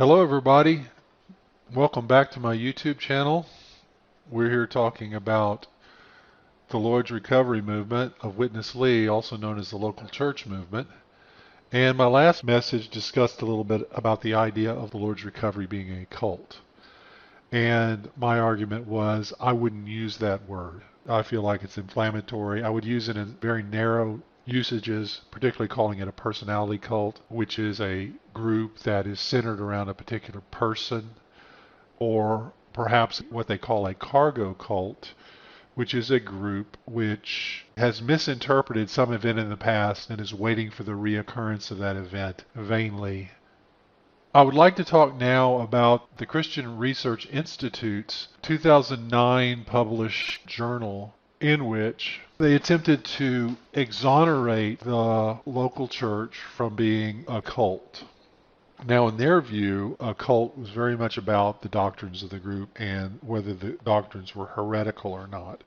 Hello everybody, welcome back to my YouTube channel. We're here talking about the Lord's Recovery Movement of Witness Lee, also known as the local church movement. And my last message discussed a little bit about the idea of the Lord's Recovery being a cult. And my argument was I wouldn't use that word. I feel like it's inflammatory. I would use it in very narrow usages, particularly calling it a personality cult, which is a group that is centered around a particular person, or perhaps what they call a cargo cult, which is a group which has misinterpreted some event in the past and is waiting for the reoccurrence of that event vainly. I would like to talk now about the Christian Research Institute's 2009 published journal, in which they attempted to exonerate the local church from being a cult. Now, in their view, a cult was very much about the doctrines of the group and whether the doctrines were heretical or not.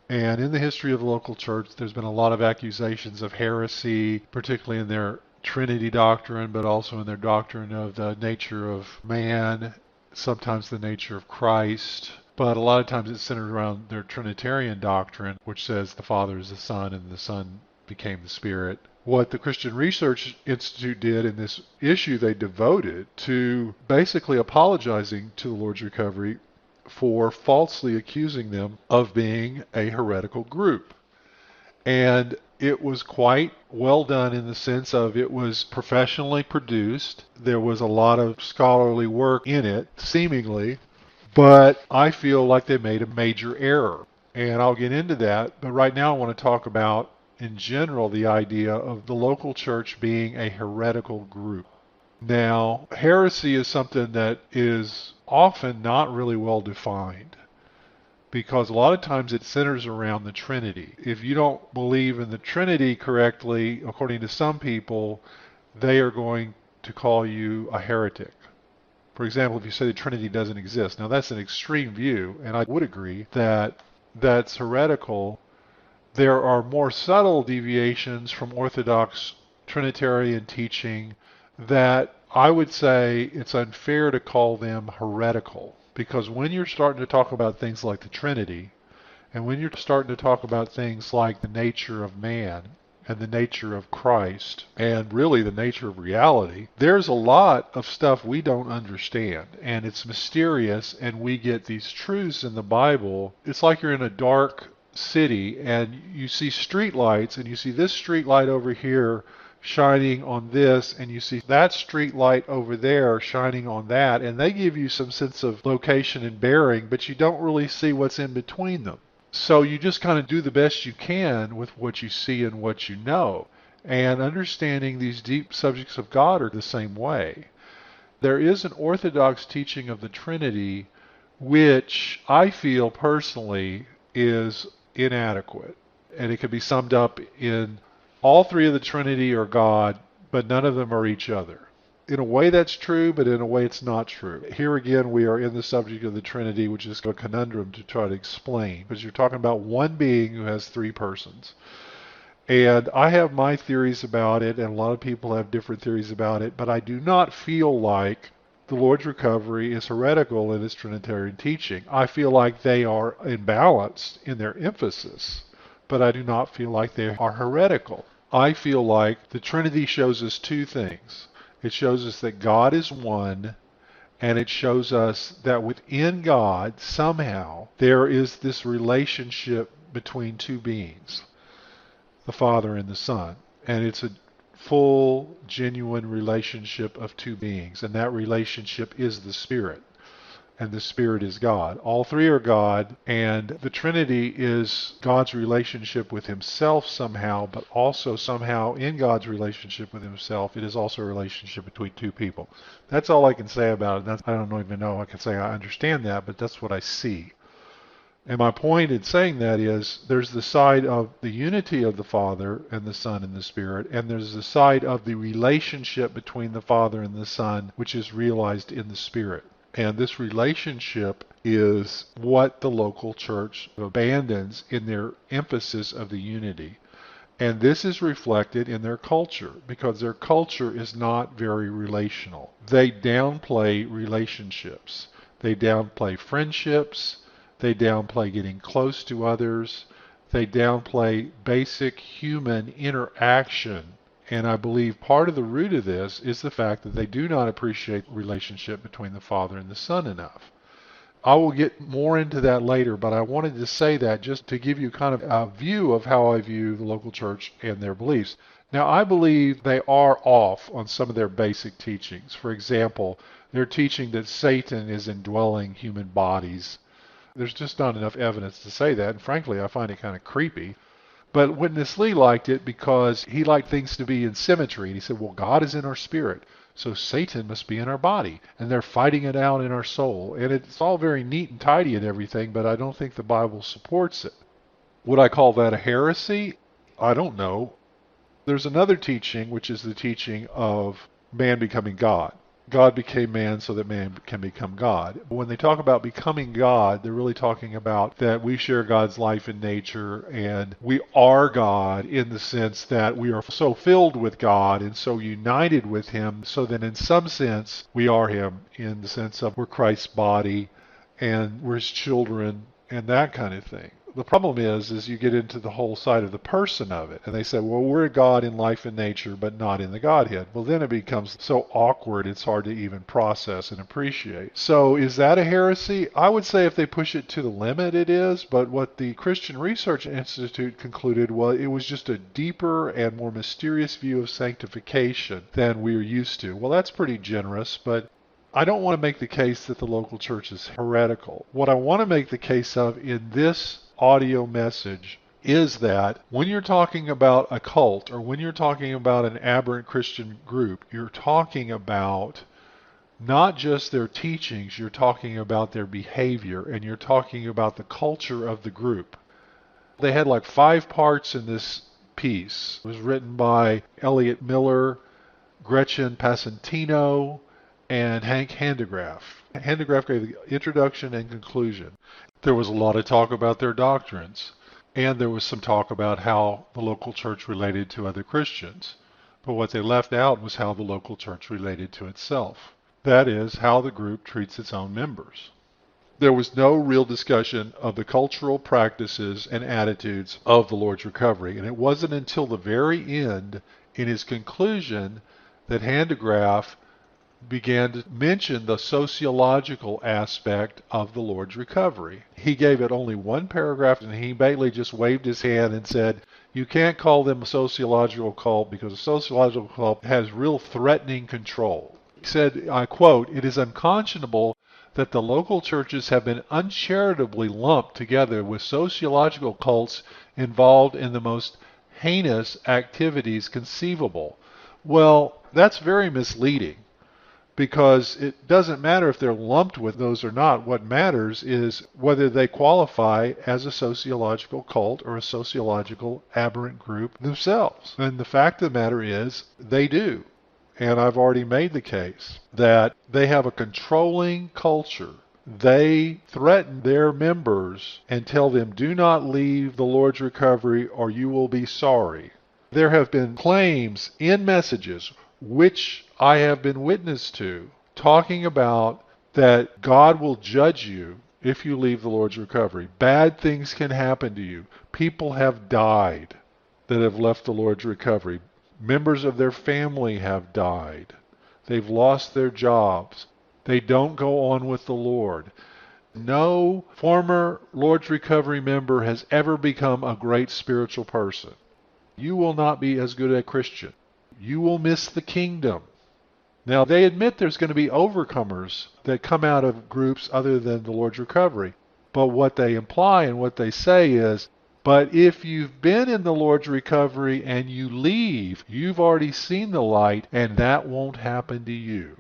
And in the history of the local church, there's been a lot of accusations of heresy, particularly in their Trinity doctrine, but also in their doctrine of the nature of man, sometimes the nature of Christ. But a lot of times it's centered around their Trinitarian doctrine, which says the Father is the Son and the Son became the Spirit. What the Christian Research Institute did in this issue, they devoted to basically apologizing to the Lord's Recovery for falsely accusing them of being a heretical group. And it was quite well done in the sense of it was professionally produced. There was a lot of scholarly work in it, seemingly, but I feel like they made a major error. And I'll get into that, but right now I want to talk about, in general, the idea of the local church being a heretical group. Now, heresy is something that is often not really well defined, because a lot of times it centers around the Trinity. If you don't believe in the Trinity correctly, according to some people, they are going to call you a heretic. For example, if you say the Trinity doesn't exist. Now that's an extreme view, and I would agree that that's heretical. There are more subtle deviations from Orthodox Trinitarian teaching that I would say it's unfair to call them heretical. Because when you're starting to talk about things like the Trinity, and when you're starting to talk about things like the nature of man, and the nature of Christ, and really the nature of reality, there's a lot of stuff we don't understand, and it's mysterious, and we get these truths in the Bible. It's like you're in a dark city, and you see street lights, and you see this street light over here shining on this, and you see that street light over there shining on that, and they give you some sense of location and bearing, but you don't really see what's in between them. So you just kind of do the best you can with what you see and what you know. And understanding these deep subjects of God are the same way. There is an orthodox teaching of the Trinity which I feel personally is inadequate. And it can be summed up in all three of the Trinity are God, but none of them are each other. In a way that's true, but in a way it's not true. Here again, we are in the subject of the Trinity, which is a conundrum to try to explain, because you're talking about one being who has three persons. And I have my theories about it, and a lot of people have different theories about it, but I do not feel like the Lord's Recovery is heretical in its Trinitarian teaching. I feel like they are imbalanced in their emphasis, but I do not feel like they are heretical. I feel like the Trinity shows us two things. It shows us that God is one, and it shows us that within God, somehow, there is this relationship between two beings, the Father and the Son. And it's a full, genuine relationship of two beings, and that relationship is the Spirit. And the Spirit is God. All three are God, and the Trinity is God's relationship with himself somehow, but also somehow in God's relationship with himself, it is also a relationship between two people. That's all I can say about it. I don't even know I can say I understand that, but that's what I see. And my point in saying that is there's the side of the unity of the Father and the Son and the Spirit, and there's the side of the relationship between the Father and the Son, which is realized in the Spirit. And this relationship is what the local church abandons in their emphasis of the unity. And this is reflected in their culture because their culture is not very relational. They downplay relationships. They downplay friendships. They downplay getting close to others. They downplay basic human interaction. And I believe part of the root of this is the fact that they do not appreciate the relationship between the Father and the Son enough. I will get more into that later, but I wanted to say that just to give you kind of a view of how I view the local church and their beliefs. Now, I believe they are off on some of their basic teachings. For example, they're teaching that Satan is indwelling human bodies. There's just not enough evidence to say that, and frankly, I find it kind of creepy. But Witness Lee liked it because he liked things to be in symmetry. And he said, well, God is in our spirit, so Satan must be in our body. And they're fighting it out in our soul. And it's all very neat and tidy and everything, but I don't think the Bible supports it. Would I call that a heresy? I don't know. There's another teaching, which is the teaching of man becoming God. God became man so that man can become God. When they talk about becoming God, they're really talking about that we share God's life and nature, and we are God in the sense that we are so filled with God and so united with Him, so that in some sense we are Him, in the sense of we're Christ's body and we're His children and that kind of thing. The problem is you get into the whole side of the person of it. And they say, well, we're God in life and nature, but not in the Godhead. Well, then it becomes so awkward, it's hard to even process and appreciate. So is that a heresy? I would say if they push it to the limit, it is. But what the Christian Research Institute concluded was it was just a deeper and more mysterious view of sanctification than we're used to. Well, that's pretty generous, but I don't want to make the case that the local church is heretical. What I want to make the case of in this audio message is that when you're talking about a cult or when you're talking about an aberrant Christian group, you're talking about not just their teachings, you're talking about their behavior, and you're talking about the culture of the group. They had like 5 parts in this piece. It was written by Elliot Miller, Gretchen Passantino, and Hank Handegraff. Handegraff gave the introduction and conclusion. There was a lot of talk about their doctrines, and there was some talk about how the local church related to other Christians. But what they left out was how the local church related to itself. That is, how the group treats its own members. There was no real discussion of the cultural practices and attitudes of the Lord's Recovery, and it wasn't until the very end, in his conclusion, that Handegraff began to mention the sociological aspect of the Lord's Recovery. He gave it only 1 paragraph, and he basically just waved his hand and said, you can't call them a sociological cult because a sociological cult has real threatening control. He said, I quote, it is unconscionable that the local churches have been uncharitably lumped together with sociological cults involved in the most heinous activities conceivable. Well, that's very misleading, because it doesn't matter if they're lumped with those or not. What matters is whether they qualify as a sociological cult or a sociological aberrant group themselves. And the fact of the matter is they do. And I've already made the case that they have a controlling culture. They threaten their members and tell them, do not leave the Lord's Recovery or you will be sorry. There have been claims in messages which I have been witness to, talking about that God will judge you if you leave the Lord's Recovery. Bad things can happen to you. People have died that have left the Lord's Recovery. Members of their family have died. They've lost their jobs. They don't go on with the Lord. No former Lord's Recovery member has ever become a great spiritual person. You will not be as good a Christian. You will miss the kingdom. Now, they admit there's going to be overcomers that come out of groups other than the Lord's Recovery. But what they imply and what they say is, but if you've been in the Lord's Recovery and you leave, you've already seen the light, and that won't happen to you.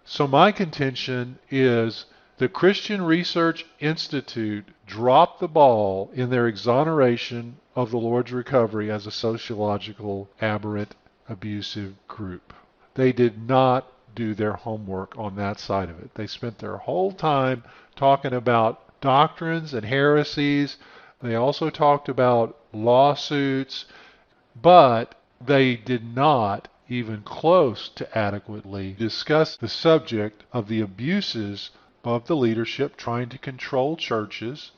So my contention is the Christian Research Institute dropped the ball in their exoneration of the Lord's Recovery as a sociological aberrant abusive group. They did not do their homework on that side of it. They spent their whole time talking about doctrines and heresies. They also talked about lawsuits. but they did not even close to adequately discuss the subject of the abuses of the leadership trying to control churches,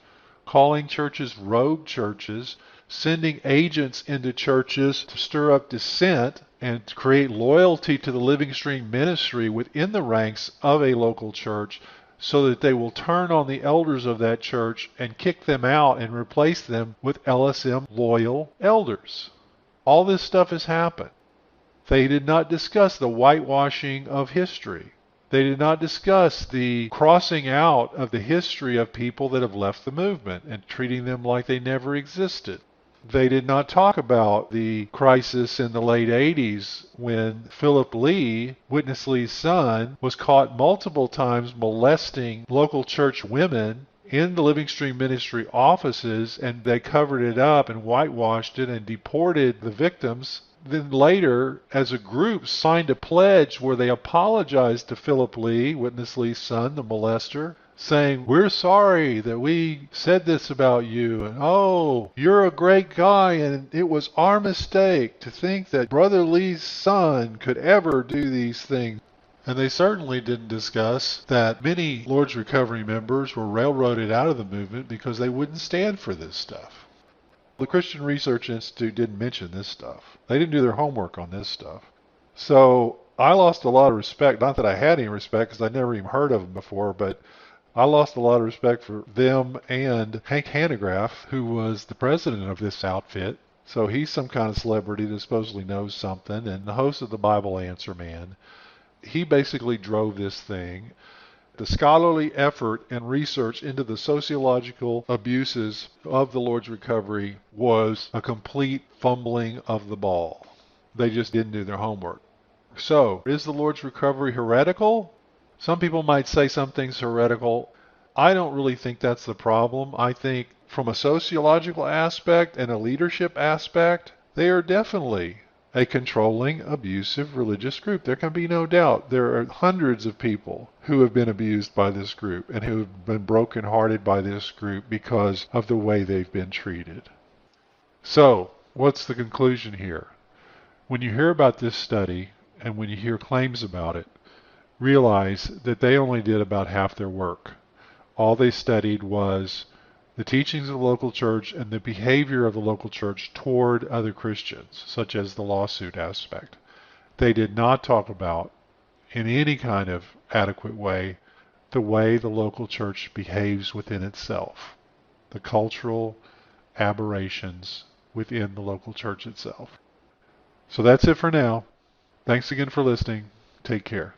calling churches rogue churches, sending agents into churches to stir up dissent and to create loyalty to the Living Stream ministry within the ranks of a local church so that they will turn on the elders of that church and kick them out and replace them with LSM loyal elders. All this stuff has happened. They did not discuss the whitewashing of history. They did not discuss the crossing out of the history of people that have left the movement and treating them like they never existed. They did not talk about the crisis in the late 80s when Philip Lee, Witness Lee's son, was caught multiple times molesting local church women in the Living Stream Ministry offices, and they covered it up and whitewashed it and deported the victims. Then later, as a group, signed a pledge where they apologized to Philip Lee, Witness Lee's son, the molester, saying, "We're sorry that we said this about you, and oh, you're a great guy, and it was our mistake to think that Brother Lee's son could ever do these things." And they certainly didn't discuss that many Lord's Recovery members were railroaded out of the movement because they wouldn't stand for this stuff. The Christian Research Institute didn't mention this stuff. They didn't do their homework on this stuff. So I lost a lot of respect. Not that I had any respect because I'd never even heard of them before, but I lost a lot of respect for them and Hank Hanegraaff, who was the president of this outfit. So he's some kind of celebrity that supposedly knows something, and the host of the Bible Answer Man. He basically drove this thing. The scholarly effort and research into the sociological abuses of the Lord's Recovery was a complete fumbling of the ball. They just didn't do their homework. So, is the Lord's Recovery heretical? Some people might say something's heretical. I don't really think that's the problem. I think from a sociological aspect and a leadership aspect, they are definitely a controlling, abusive religious group. There can be no doubt. There are hundreds of people who have been abused by this group and who have been brokenhearted by this group because of the way they've been treated. So, what's the conclusion here? When you hear about this study and when you hear claims about it, realize that they only did about half their work. All they studied was the teachings of the local church and the behavior of the local church toward other Christians, such as the lawsuit aspect. They did not talk about, in any kind of adequate way, the way the local church behaves within itself, the cultural aberrations within the local church itself. So that's it for now. Thanks again for listening. Take care.